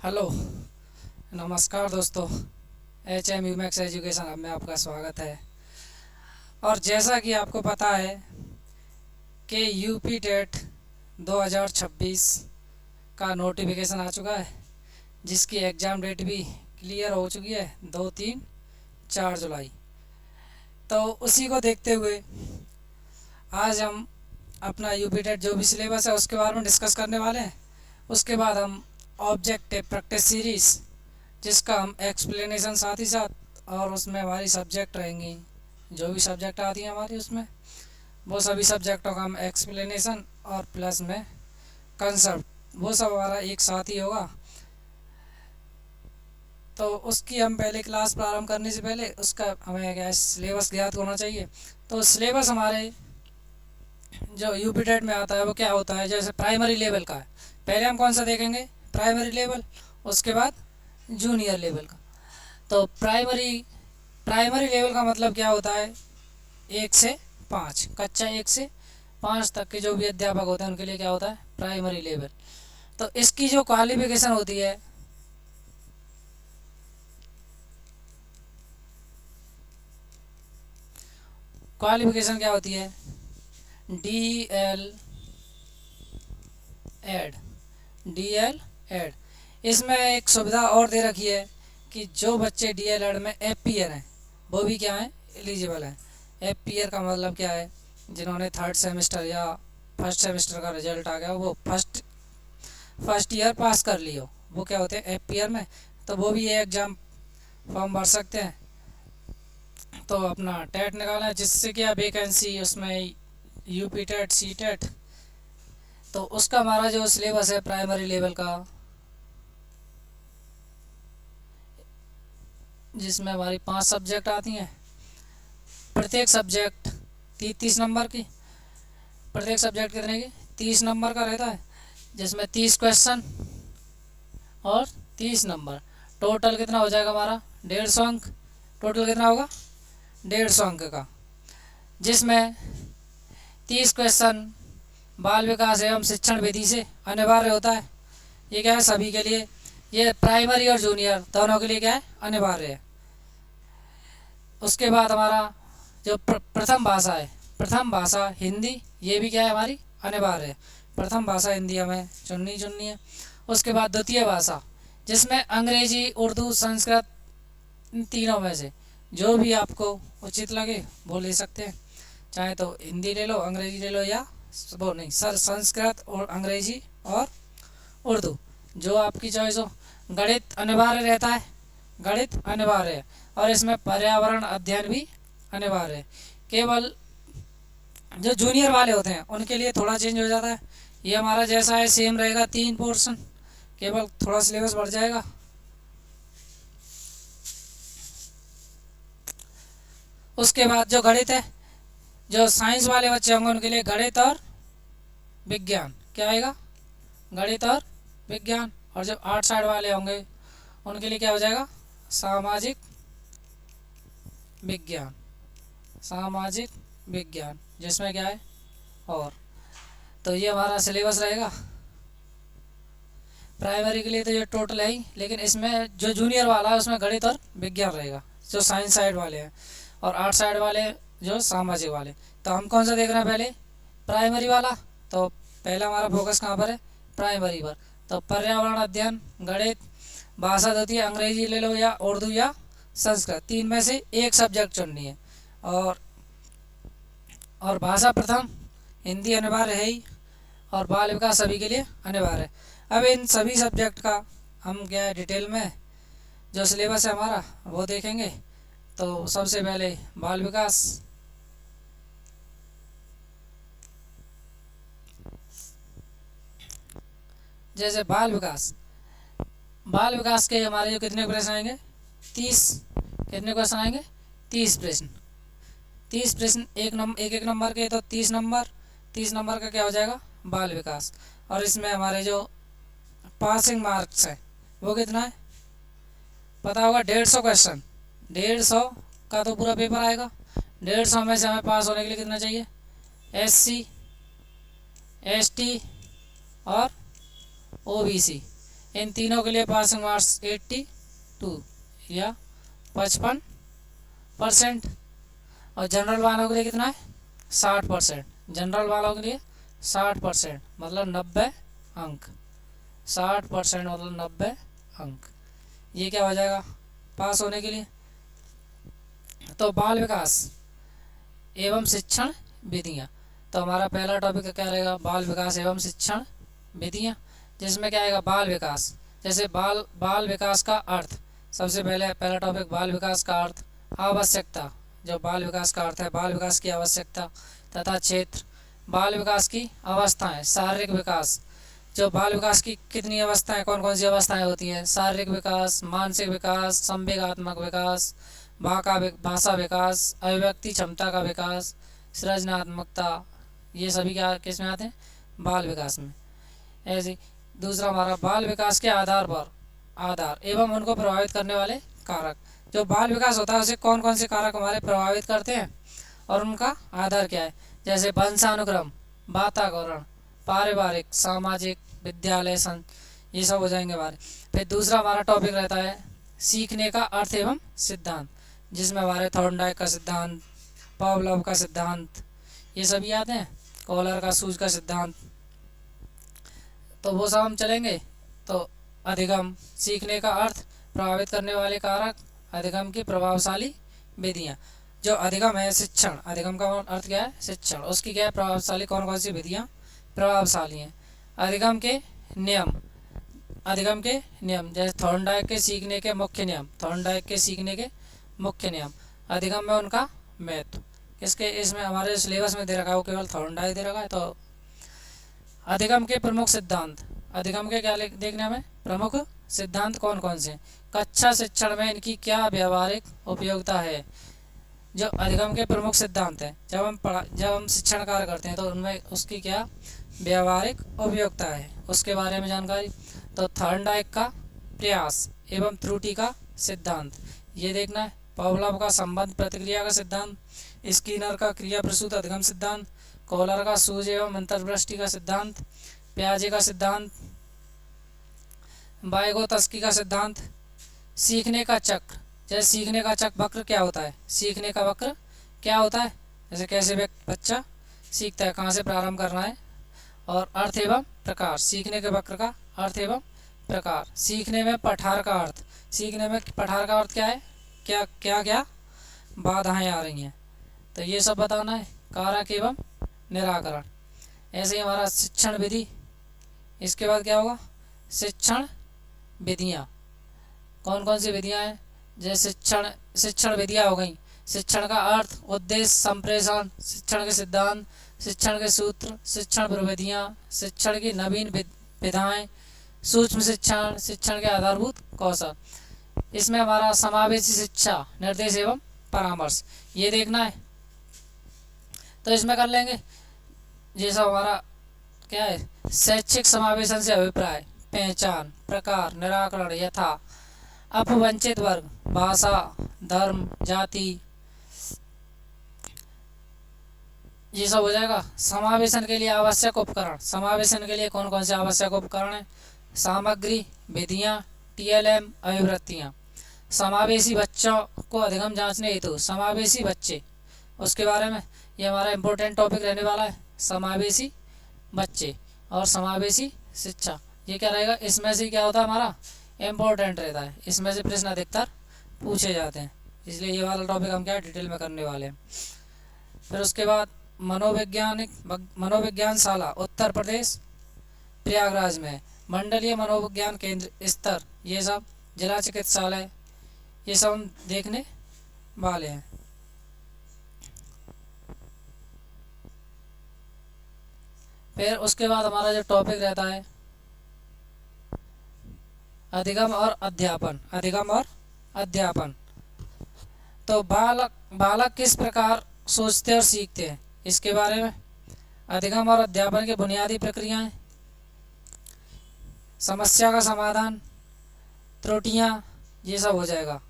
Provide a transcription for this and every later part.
Hello, नमस्कार दोस्तों। H M U Max Education Hub में आपका स्वागत है। और जैसा कि आपको पता है कि यूपी टेट 2026 का नोटिफिकेशन आ चुका है, जिसकी एग्ज़ाम डेट भी क्लियर हो चुकी है 2, 3, 4 जुलाई। तो उसी को देखते हुए आज हम अपना यूपी टेट जो भी सिलेबस है उसके बारे में डिस्कस करने वाले हैं। उसके बाद हम ऑब्जेक्टिव प्रैक्टिस सीरीज़, जिसका हम एक्सप्लेनेशन साथ ही साथ, और उसमें हमारी सब्जेक्ट रहेंगी, जो भी सब्जेक्ट आती हैं हमारी उसमें, वो सभी सब्जेक्टों का हम एक्सप्लेनेशन और प्लस में कंसेप्ट, वो सब हमारा एक साथ ही होगा। तो उसकी हम पहले क्लास प्रारंभ करने से पहले उसका हमें क्या सिलेबस ज्ञात होना चाहिए। तो सिलेबस हमारे जो यूपी टेट में आता है वो क्या होता है, जैसे प्राइमरी लेवल का है। पहले हम कौन सा देखेंगे, प्राइमरी लेवल, उसके बाद जूनियर लेवल का। तो प्राइमरी प्राइमरी लेवल का मतलब क्या होता है, 1 से 5, कक्षा 1 से 5 तक के जो भी अध्यापक होते हैं उनके लिए क्या होता है, प्राइमरी लेवल। तो इसकी जो क्वालिफिकेशन होती है, क्वालिफिकेशन क्या होती है, DL एड, DL एड। इसमें एक सुविधा और दे रखी है कि जो बच्चे DL एड में FPR हैं वो भी क्या है, एलिजिबल हैं। FPR का मतलब क्या है, जिन्होंने 3rd सेमेस्टर या फर्स्ट सेमेस्टर का रिजल्ट आ गया वो फर्स्ट ईयर पास कर लियो, वो क्या होते हैं FPR में। तो वो भी ये एग्ज़ाम फॉर्म भर सकते हैं। तो अपना टेट निकाला, जिससे क्या वैकेंसी उसमें यूपी टेट, सी टेट। तो उसका हमारा जो सिलेबस है प्राइमरी लेवल का, जिसमें हमारी 5 सब्जेक्ट आती हैं, प्रत्येक सब्जेक्ट 30 नंबर की, प्रत्येक सब्जेक्ट कितने की, 30 नंबर का रहता है, जिसमें 30 क्वेश्चन और 30 नंबर। टोटल कितना हो जाएगा हमारा, 150 अंक। टोटल कितना होगा, 150 अंक का, जिसमें 30 क्वेश्चन बाल विकास एवं शिक्षण विधि से अनिवार्य होता है। ये क्या है, सभी के लिए, ये प्राइमरी और जूनियर दोनों के लिए क्या है, अनिवार्य है। उसके बाद हमारा जो प्रथम भाषा है, प्रथम भाषा हिंदी, ये भी क्या है, हमारी अनिवार्य है। प्रथम भाषा हिंदी हमें चुननी है। उसके बाद द्वितीय भाषा, जिसमें अंग्रेजी, उर्दू, संस्कृत, इन तीनों में से जो भी आपको उचित लगे वो ले सकते हैं। चाहे तो हिंदी ले लो, अंग्रेजी ले लो, या वो नहीं सर, संस्कृत और अंग्रेजी और उर्दू, जो आपकी चॉइस हो। गणित अनिवार्य रहता है, गणित अनिवार्य है। और इसमें पर्यावरण अध्ययन भी अनिवार्य है। केवल जो जूनियर वाले होते हैं उनके लिए थोड़ा चेंज हो जाता है। ये हमारा जैसा है सेम रहेगा, 3 पोर्शन, केवल थोड़ा सिलेबस बढ़ जाएगा। उसके बाद जो गणित है, जो साइंस वाले बच्चे होंगे उनके लिए गणित और विज्ञान क्या आएगा, गणित और विज्ञान। और जो आर्ट साइड वाले होंगे उनके लिए क्या हो जाएगा, सामाजिक विज्ञान, सामाजिक विज्ञान, जिसमें क्या है और। तो ये हमारा सिलेबस रहेगा प्राइमरी के लिए। तो ये टोटल है ही, लेकिन इसमें जो जूनियर वाला है उसमें गणित और विज्ञान रहेगा, जो साइंस साइड वाले हैं, और आर्ट साइड वाले जो सामाजिक वाले। तो हम कौन सा देख रहे हैं, पहले प्राइमरी वाला। तो पहला हमारा फोकस कहाँ पर है, प्राइमरी पर। तो पर्यावरण अध्ययन, गणित, भाषा द्वितीय, अंग्रेजी ले लो या उर्दू या संस्कृत, 3 में से एक सब्जेक्ट चुननी है। और भाषा प्रथम, हिंदी अनिवार्य है ही, और बाल विकास सभी के लिए अनिवार्य है। अब इन सभी सब्जेक्ट का हम क्या है, डिटेल में जो सिलेबस है हमारा वो देखेंगे। तो सबसे पहले बाल विकास, जैसे बाल विकास के हमारे जो कितने प्रश्न आएंगे, 30। कितने क्वेश्चन आएंगे, 30 प्रश्न। 30 प्रश्न एक नंबर के, तो 30 नंबर। 30 नंबर का क्या हो जाएगा, बाल विकास। और इसमें हमारे जो पासिंग मार्क्स है वो कितना है, पता होगा, 150 क्वेश्चन। 150 का तो पूरा पेपर आएगा। 150 में से हमें पास होने के लिए कितना चाहिए, SC, ST और OBC, इन तीनों के लिए पासिंग मार्क्स 82 या 55%। और जनरल वालों के लिए कितना है 60%। जनरल वालों के लिए 60% मतलब 90 अंक। 60% मतलब 90 अंक। ये क्या हो जाएगा पास होने के लिए। तो बाल विकास एवं शिक्षण विधियाँ। तो हमारा पहला टॉपिक क्या रहेगा बाल विकास एवं शिक्षण विधियाँ, जिसमें क्या आएगा बाल विकास। जैसे बाल विकास का अर्थ, सबसे पहला टॉपिक बाल विकास का अर्थ। आवश्यकता, जो बाल विकास का अर्थ है बाल विकास की आवश्यकता तथा क्षेत्र। बाल विकास की अवस्थाएं, शारीरिक विकास, जो बाल विकास की कितनी अवस्थाएं, कौन कौन सी अवस्थाएं होती हैं। शारीरिक विकास, मानसिक विकास, संवेगात्मक विकास, भाषा विकास, अभिव्यक्ति क्षमता का विकास, सृजनात्मकता, ये सभी क्या किस में आते हैं बाल विकास में। ऐसे दूसरा हमारा बाल विकास के आधार एवं उनको प्रभावित करने वाले कारक। जो बाल विकास होता है उसे कौन कौन से कारक हमारे प्रभावित करते हैं और उनका आधार क्या है। जैसे वंशानुक्रम, वातावरण, पारिवारिक, सामाजिक, विद्यालय ये सब हो जाएंगे हमारे। फिर दूसरा हमारा टॉपिक रहता है सीखने का अर्थ एवं सिद्धांत, जिसमें हमारे थॉर्नडाइक का सिद्धांत, पावलोव का सिद्धांत, ये सभी आते हैं। कॉलर का सूज का सिद्धांत, तो वो सब हम चलेंगे। तो अधिगम, सीखने का अर्थ, प्रभावित करने वाले कारक, अधिगम की प्रभावशाली विधियाँ। जो अधिगम है शिक्षण, अधिगम का अर्थ क्या है शिक्षण, उसकी क्या है प्रभावशाली कौन कौन सी विधियाँ प्रभावशाली हैं। अधिगम के नियम, अधिगम के नियम जैसे थॉर्नडाइक के सीखने के मुख्य नियम, थॉर्नडाइक के सीखने के मुख्य नियम। अधिगम में उनका महत्व, इसके इसमें हमारे सिलेबस में दे रखा है वो केवल थॉर्नडाइक दे रखा है। तो अधिगम के प्रमुख सिद्धांत, अधिगम के क्या देखने हमें प्रमुख सिद्धांत कौन कौन से। कक्षा शिक्षण में इनकी क्या व्यावहारिक उपयोगिता है। जो अधिगम के प्रमुख सिद्धांत हैं, जब हम शिक्षण कार्य करते हैं तो उनमें उसकी क्या व्यावहारिक उपयोगिता है, उसके बारे में जानकारी। तो थॉर्नडाइक का प्रयास एवं त्रुटि का सिद्धांत ये देखना है। पावलोव का संबंध प्रतिक्रिया का सिद्धांत, स्किनर का क्रिया प्रसूत अधिगम सिद्धांत, कॉलर का सूज एवं अंतर्दृष्टि का सिद्धांत, प्याजे का सिद्धांत, वाइगोत्स्की का सिद्धांत। सीखने का चक्र, जैसे सीखने का चक्र वक्र क्या होता है, सीखने का वक्र क्या होता है, जैसे कैसे बच्चा सीखता है, कहाँ से प्रारंभ करना है। और अर्थ एवं प्रकार, सीखने के वक्र का अर्थ एवं प्रकार। सीखने में पठार का अर्थ, सीखने में पठार का अर्थ क्या है, क्या क्या क्या बाधाएं आ रही हैं, तो ये सब बताना है। कारक एवं निराकरण, ऐसे ही हमारा शिक्षण विधि। इसके बाद क्या होगा शिक्षण विधियाँ, कौन कौन सी विधियाँ हैं। जैसे शिक्षण विधियाँ हो गई। शिक्षण का अर्थ, उद्देश्य, संप्रेषण, शिक्षण के सिद्धांत, शिक्षण के सूत्र, शिक्षण प्रविधियाँ, शिक्षण की नवीन विधाएँ, सूक्ष्म शिक्षण, शिक्षण के आधारभूत कौशल। इसमें हमारा समावेशी शिक्षा, निर्देश एवं परामर्श ये देखना है, तो इसमें कर लेंगे। जैसा हमारा क्या है शैक्षिक समावेशन से अभिप्राय, पहचान, प्रकार, निराकरण, यथा, अपवंचित वर्ग, भाषा, धर्म, जाति, ये सब हो जाएगा। समावेशन के लिए आवश्यक उपकरण, समावेशन के लिए कौन कौन से आवश्यक उपकरण हैं। सामग्री, विधियाँ, TLM, अभिवृत्तियाँ। समावेशी बच्चों को अधिगम जांचने हेतु समावेशी बच्चे, उसके बारे में ये हमारा इम्पोर्टेंट टॉपिक रहने वाला है। समावेशी बच्चे और समावेशी शिक्षा, ये क्या रहेगा, इसमें से क्या होता है हमारा इम्पोर्टेंट रहता है, इसमें से प्रश्न अधिकतर पूछे जाते हैं, इसलिए ये वाला टॉपिक हम क्या डिटेल में करने वाले हैं। फिर उसके बाद मनोविज्ञानशाला उत्तर प्रदेश प्रयागराज में, मंडलीय मनोविज्ञान केंद्र स्तर, ये सब जिला चिकित्सालय, ये सब हम देखने वाले हैं। फिर उसके बाद हमारा जो टॉपिक रहता है अधिगम और अध्यापन, अधिगम और अध्यापन। तो बालक किस प्रकार सोचते और सीखते हैं, इसके बारे में। अधिगम और अध्यापन की बुनियादी प्रक्रियाएं, समस्या का समाधान, त्रुटियां, ये सब हो जाएगा।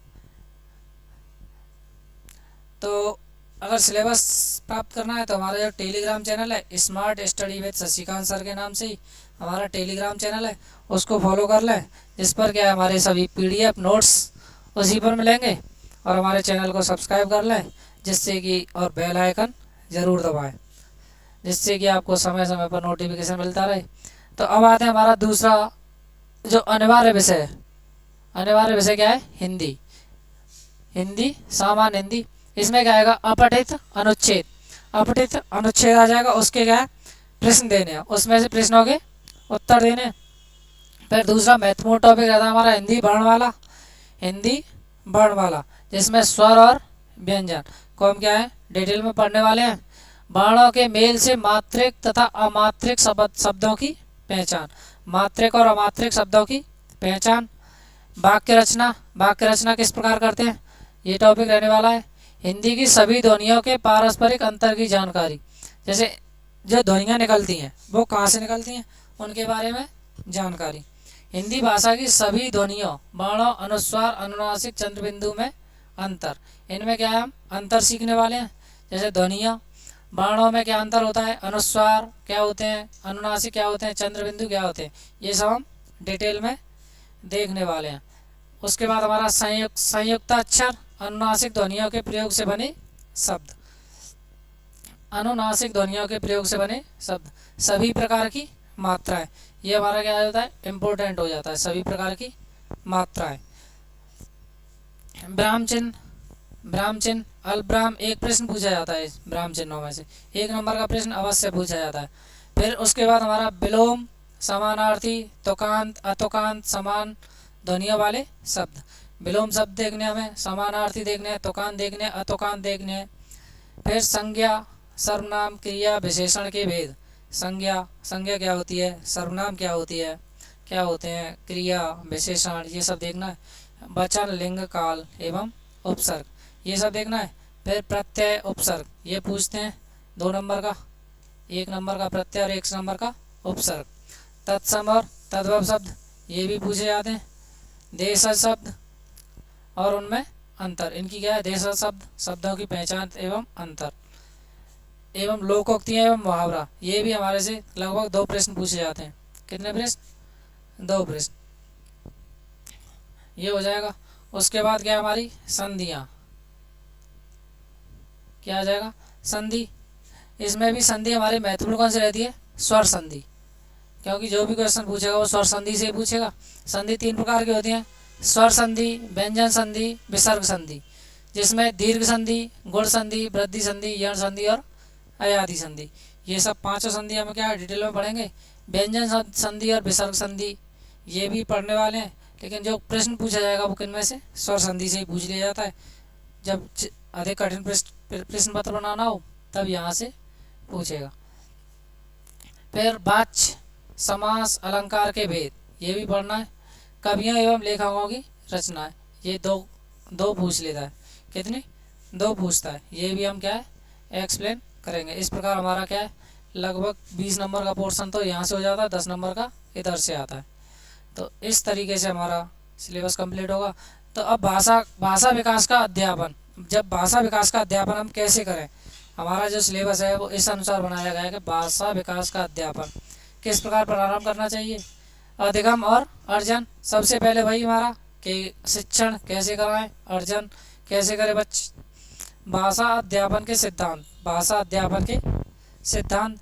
तो अगर सिलेबस प्राप्त करना है तो हमारा जो टेलीग्राम चैनल है smart study with Shashikant sir के नाम से ही हमारा टेलीग्राम चैनल है, उसको फॉलो कर लें, जिस पर क्या है हमारे सभी PDF नोट्स उसी पर मिलेंगे। और हमारे चैनल को सब्सक्राइब कर लें, जिससे कि और बेल आइकन ज़रूर दबाएं, जिससे कि आपको समय समय पर नोटिफिकेशन मिलता रहे। तो अब आते हैं हमारा दूसरा जो अनिवार्य विषय है। अनिवार्य विषय क्या है? हिंदी। हिंदी, सामान्य हिंदी। इसमें क्या आएगा? अपठित अनुच्छेद। अपठित अनुच्छेद आ जाएगा, उसके क्या है? प्रश्न देने हैं, उसमें से प्रश्नों के उत्तर देने हैं। फिर दूसरा महत्वपूर्ण टॉपिक रहता है हमारा हिंदी वर्णमाला। हिंदी वर्णमाला, जिसमें स्वर और व्यंजन को हम क्या है डिटेल में पढ़ने वाले हैं। वर्णों के मेल से मात्रिक तथा अमात्रिक शब्दों की पहचान। मात्रिक और अमात्रिक शब्दों की पहचान। वाक्य रचना। वाक्य रचना किस प्रकार करते हैं, ये टॉपिक रहने वाला है। हिंदी की सभी ध्वनियों के पारस्परिक अंतर की जानकारी, जैसे जो ध्वनियाँ निकलती हैं वो कहाँ से निकलती हैं, उनके बारे में जानकारी। हिंदी भाषा की सभी ध्वनियों, वर्णों, अनुस्वार, अनुनासिक, चंद्रबिंदु में अंतर। इनमें क्या है, हम अंतर सीखने वाले हैं। जैसे ध्वनियाँ, वर्णों में क्या अंतर होता है, अनुस्वार क्या होते हैं, अनुनासिक क्या होते हैं, चंद्रबिंदु क्या होते हैं, ये सब हम डिटेल में देखने वाले हैं। उसके बाद हमारा संयुक्ताक्षर, अनुनासिक ध्वनियों के प्रयोग से बने शब्द। अनुनासिक ध्वनियों के प्रयोग से बने शब्द। सभी प्रकार की मात्राएं, ये हमारा क्या होता है, इम्पोर्टेंट हो जाता है। सभी प्रकार की मात्राएं। ब्राह्म चिन्ह। ब्राह्म चिन्ह, अल्पब्राह्म, एक प्रश्न पूछा जाता है इस ब्राह्म चिन्हों में से, 1 नंबर का प्रश्न अवश्य पूछा जाता है। फिर उसके बाद हमारा विलोम, समानार्थी, तुकांत, अतुकांत, समान ध्वनियों वाले शब्द। विलोम शब्द देखने हमें, समानार्थी देखने हैं, तुकांत देखने हैं, अतुकांत देखने हैं। फिर संज्ञा, सर्वनाम, क्रिया, विशेषण के भेद। संज्ञा, संज्ञा क्या होती है, सर्वनाम क्या होती है, क्या होते हैं, क्रिया, विशेषण, ये सब देखना है। वचन, लिंग, काल एवं उपसर्ग, ये सब देखना है। फिर प्रत्यय, उपसर्ग, ये पूछते हैं 2 नंबर का, 1 नंबर का प्रत्यय और 1 नंबर का उपसर्ग। तत्सम और तद्भव शब्द, ये भी पूछे जाते हैं। देशज शब्द और उनमें अंतर, इनकी क्या है, देशज शब्द, शब्दों की पहचान एवं अंतर। एवं लोकोक्तियाँ एवं मुहावरा, ये भी हमारे से लगभग 2 प्रश्न पूछे जाते हैं। कितने प्रश्न? 2 प्रश्न, ये हो जाएगा। उसके बाद क्या हमारी संधियाँ, क्या आ जाएगा, संधि। इसमें भी संधि हमारी महत्वपूर्ण कौन सी रहती है, स्वर संधि, क्योंकि जो भी क्वेश्चन पूछेगा वो स्वर संधि से ही पूछेगा। संधि 3 प्रकार की होती हैं, स्वर संधि, व्यंजन संधि, विसर्ग संधि, जिसमें दीर्घ संधि, गुण संधि, वृद्धि संधि, यण संधि और अयादि संधि, ये सब 5 संधि हम क्या डिटेल में पढ़ेंगे। व्यंजन संधि और विसर्ग संधि ये भी पढ़ने वाले हैं, लेकिन जो प्रश्न पूछा जाएगा वो किनमें से, स्वर संधि से ही पूछ लिया जाता है। जब अधिक कठिन प्रश्न पत्र बनाना हो तब यहाँ से पूछेगा। फिर वाच्य, समास, अलंकार के भेद, ये भी पढ़ना है। कवियों एवं लेखकों की रचनाएं, ये दो पूछ लेता है। कितनी? 2 पूछता है। ये भी हम क्या है एक्सप्लेन करेंगे। इस प्रकार हमारा क्या है लगभग 20 नंबर का पोर्शन तो यहाँ से हो जाता है, 10 नंबर का इधर से आता है। तो इस तरीके से हमारा सिलेबस कंप्लीट होगा। तो अब भाषा विकास का अध्यापन, जब भाषा विकास का अध्यापन हम कैसे करें, हमारा जो सिलेबस है वो इस अनुसार बनाया गया है कि भाषा विकास का अध्यापन किस प्रकार प्रारंभ करना चाहिए। अधिगम और अर्जन, सबसे पहले वही हमारा कि शिक्षण कैसे कराएं, अर्जन कैसे करें बच्चे। भाषा अध्यापन के सिद्धांत, भाषा अध्यापन के सिद्धांत,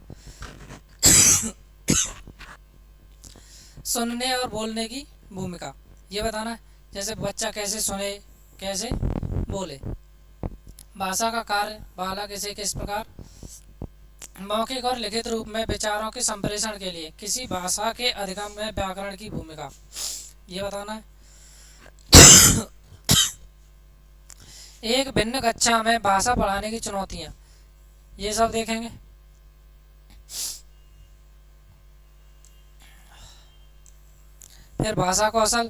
सुनने और बोलने की भूमिका, ये बताना है। जैसे बच्चा कैसे सुने, कैसे बोले। भाषा का कार्य, बालक इसे किस प्रकार मौखिक और लिखित रूप में विचारों के संप्रेषण के लिए किसी भाषा के अधिगम में व्याकरण की भूमिका, ये बताना है। एक भिन्न कक्षा में भाषा पढ़ाने की चुनौतियाँ, ये सब देखेंगे। फिर भाषा कौशल,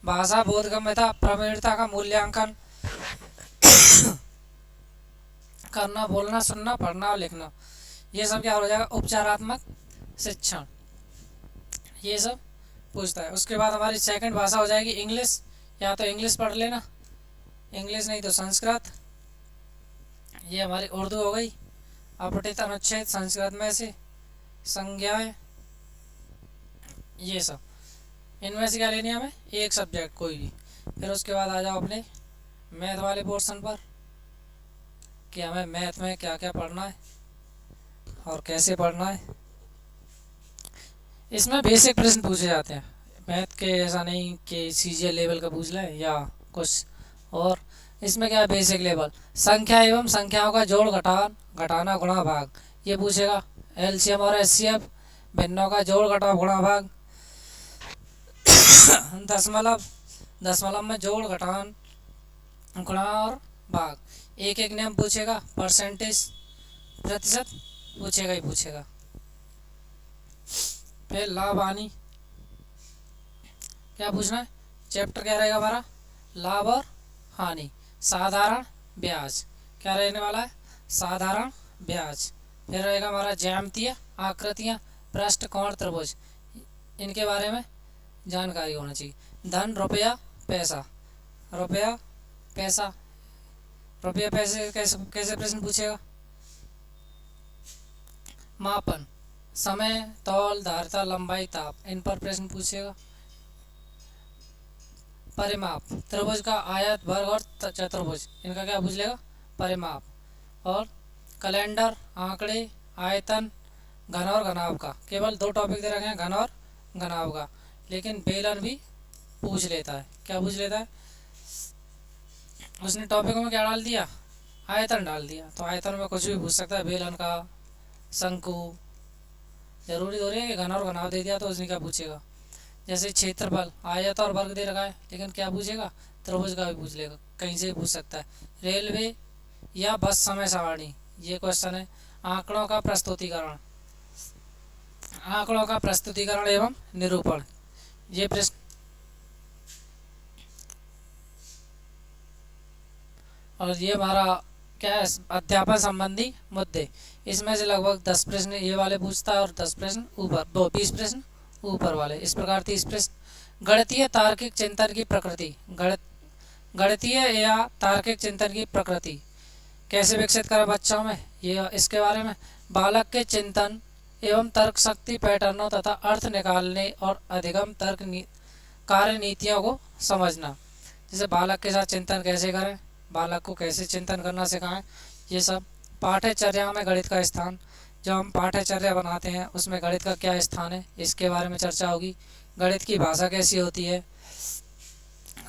भाषा बोधगम्यता, प्रवीणता का मूल्यांकन करना, बोलना, सुनना, पढ़ना और लिखना, ये सब क्या हो जाएगा उपचारात्मक शिक्षण, ये सब पूछता है। उसके बाद हमारी सेकंड भाषा हो जाएगी इंग्लिश, या तो इंग्लिश पढ़ लेना, इंग्लिश नहीं तो संस्कृत, ये हमारी उर्दू हो गई। अपठित अनुच्छेद संस्कृत में से संज्ञाएं, ये सब इनमें से क्या लेनी है हमें, एक सब्जेक्ट कोई भी। फिर उसके बाद आ जाओ अपने मैथ वाले पोर्शन पर कि हमें मैथ में क्या क्या पढ़ना है और कैसे पढ़ना है। इसमें बेसिक प्रश्न पूछे जाते हैं मैथ के, ऐसा नहीं कि सीजीएल लेवल का पूछ लें या कुछ और। इसमें क्या है, बेसिक लेवल संख्या एवं संख्याओं का जोड़ घटान घटाना गुणा भाग, ये पूछेगा। एलसीएम और एचसीएफ, भिन्नों का जोड़ घटाव गुणा भाग। दशमलव, दशमलव में जोड़ घटान गुणा और भाग। एक एक नियम पूछेगा, परसेंटेज प्रतिशत पूछेगा ही पूछेगा। फिर लाभ हानि, क्या पूछना है, चैप्टर क्या रहेगा हमारा, लाभ और हानि। साधारण ब्याज क्या रहने वाला है, साधारण ब्याज। फिर रहेगा हमारा ज्यामितीय आकृतियाँ, पृष्ठ, कोण, त्रिभुज, इनके बारे में जानकारी होना चाहिए। धन, रुपया, पैसा, रुपया पैसा, रुपया पैसे कैसे कैसे प्रश्न पूछेगा। मापन, समय, तौल, धारिता, लंबाई, ताप, इन पर प्रश्न पूछेगा। परिमाप, त्रिभुज का आयत, वर्ग और चतुर्भुज, इनका क्या पूछ लेगा, परिमाप। और कैलेंडर, आंकड़े, आयतन, घन और घनाभ का, केवल दो टॉपिक दे रखे हैं, घन और घनाभ का, लेकिन बेलन भी पूछ लेता है। क्या पूछ लेता है, उसने टॉपिक में क्या डाल दिया, आयतन डाल दिया, तो आयतन में कुछ भी पूछ सकता है, बेलन का, शंकु। जरूरी थोड़ी है कि घन और घनाभ दे दिया तो उसने क्या पूछेगा। जैसे क्षेत्रफल, आयत और वर्ग दे रखा है, लेकिन क्या पूछेगा, त्रिभुज का भी पूछ लेगा, कहीं से भी पूछ सकता है। रेलवे या बस समय सारणी, ये क्वेश्चन है। आंकड़ों का प्रस्तुतिकरण, आंकड़ों का प्रस्तुतिकरण एवं निरूपण, ये प्रश्न। और ये हमारा क्या है, अध्यापन संबंधी मुद्दे, इसमें से लगभग 10 प्रश्न ये वाले पूछता है और 10 प्रश्न ऊपर, 20 प्रश्न ऊपर वाले, इस प्रकार 30 प्रश्न। गणितीय तार्किक चिंतन की प्रकृति, गणितीय या तार्किक चिंतन की प्रकृति कैसे विकसित करें बच्चों में, ये इसके बारे में। बालक के चिंतन एवं तर्क शक्ति, पैटर्नों तथा अर्थ निकालने और अधिगम तर्क कार्य नीतियों को समझना। जैसे बालक के साथ चिंतन कैसे करें, बालक को कैसे चिंतन करना सिखाएं, ये सब। पाठ्यचर्या में गणित का स्थान, जब हम पाठ्यचर्या बनाते हैं उसमें गणित का क्या स्थान है, इसके बारे में चर्चा होगी। गणित की भाषा कैसी होती है,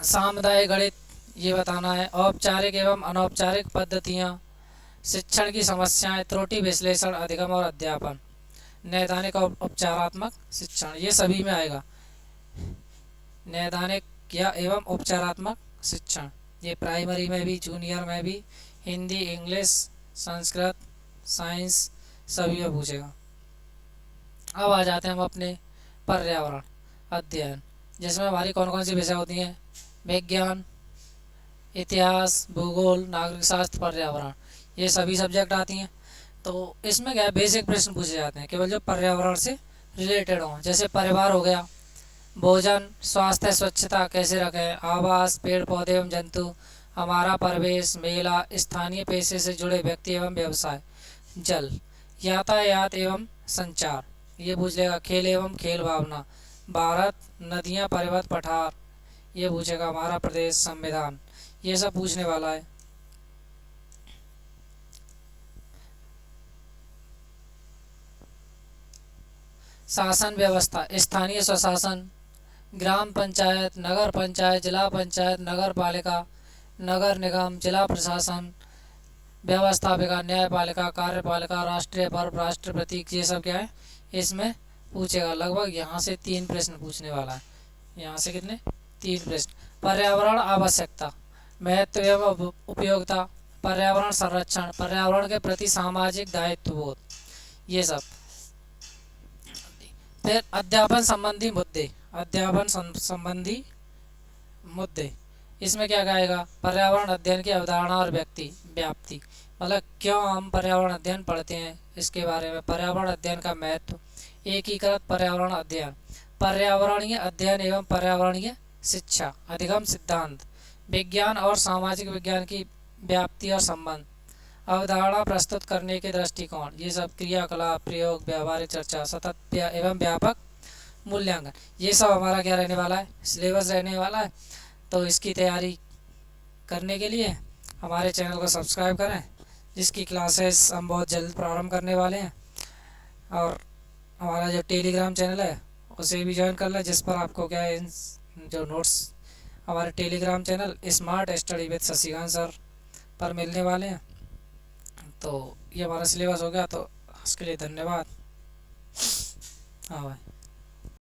सामुदायिक गणित, ये बताना है। औपचारिक एवं अनौपचारिक पद्धतियाँ, शिक्षण की समस्याएं, त्रुटि विश्लेषण, अधिगम और अध्यापन, नैदानिक और उपचारात्मक शिक्षण, ये सभी में आएगा। नैदानिक या एवं उपचारात्मक शिक्षण, ये प्राइमरी में भी, जूनियर में भी, हिंदी, इंग्लिश, संस्कृत, साइंस, सभी में पूछेगा। अब आ जाते हैं हम अपने पर्यावरण अध्ययन, जिसमें हमारी कौन कौन सी विषय होती हैं, विज्ञान, इतिहास, भूगोल, नागरिक शास्त्र, पर्यावरण, ये सभी सब्जेक्ट आती हैं। तो इसमें क्या है, बेसिक प्रश्न पूछे जाते हैं केवल जो पर्यावरण से रिलेटेड हों। जैसे परिवार हो गया, भोजन, स्वास्थ्य, स्वच्छता कैसे रखें, आवास, पेड़ पौधे एवं जंतु, हमारा परिवेश, मेला, स्थानीय पेशे से जुड़े व्यक्ति एवं व्यवसाय, जल, यातायात एवं संचार, ये पूछ लेगा। खेल एवं खेल भावना, भारत, नदियाँ, पर्वत, पठार, ये पूछेगा। हमारा प्रदेश, संविधान, ये सब पूछने वाला है। शासन व्यवस्था, स्थानीय स्वशासन, ग्राम पंचायत, नगर पंचायत, जिला पंचायत, नगर पालिका, नगर निगम, जिला प्रशासन, व्यवस्थापिका, न्यायपालिका, कार्यपालिका, राष्ट्रीय पर्व, राष्ट्र प्रतीक, ये सब क्या है इसमें पूछेगा। लगभग यहाँ से 3 प्रश्न पूछने वाला है। यहाँ से कितने, 3 प्रश्न। पर्यावरण आवश्यकता, महत्व एवं उपयोगिता, पर्यावरण संरक्षण, पर्यावरण के प्रति सामाजिक दायित्वबोध, ये सब। फिर अध्यापन संबंधी मुद्दे, अध्यापन संबंधी मुद्दे, इसमें क्या कहेगा, पर्यावरण अध्ययन की अवधारणा और व्यक्ति व्याप्ति, मतलब क्यों हम पर्यावरण अध्ययन पढ़ते हैं इसके बारे में। पर्यावरण अध्ययन का महत्व, एकीकृत पर्यावरण अध्ययन, पर्यावरणीय अध्ययन एवं पर्यावरणीय शिक्षा, अधिगम सिद्धांत, विज्ञान और सामाजिक विज्ञान की व्याप्ति और संबंध, अवधारणा प्रस्तुत करने के दृष्टिकोण, ये सब क्रियाकलाप, प्रयोग, व्यावहारिक चर्चा, सतत एवं व्यापक मूल्यांकन, ये सब हमारा क्या रहने वाला है, सिलेबस रहने वाला है। तो इसकी तैयारी करने के लिए हमारे चैनल को सब्सक्राइब करें, जिसकी क्लासेस हम बहुत जल्द प्रारंभ करने वाले हैं। और हमारा जो टेलीग्राम चैनल है उसे भी ज्वाइन कर लें, जिस पर आपको क्या है, जो नोट्स हमारे Telegram channel smart study with Shashikant sir पर मिलने वाले हैं। तो ये हमारा सिलेबस हो गया, तो उसके लिए धन्यवाद। हाँ भाई।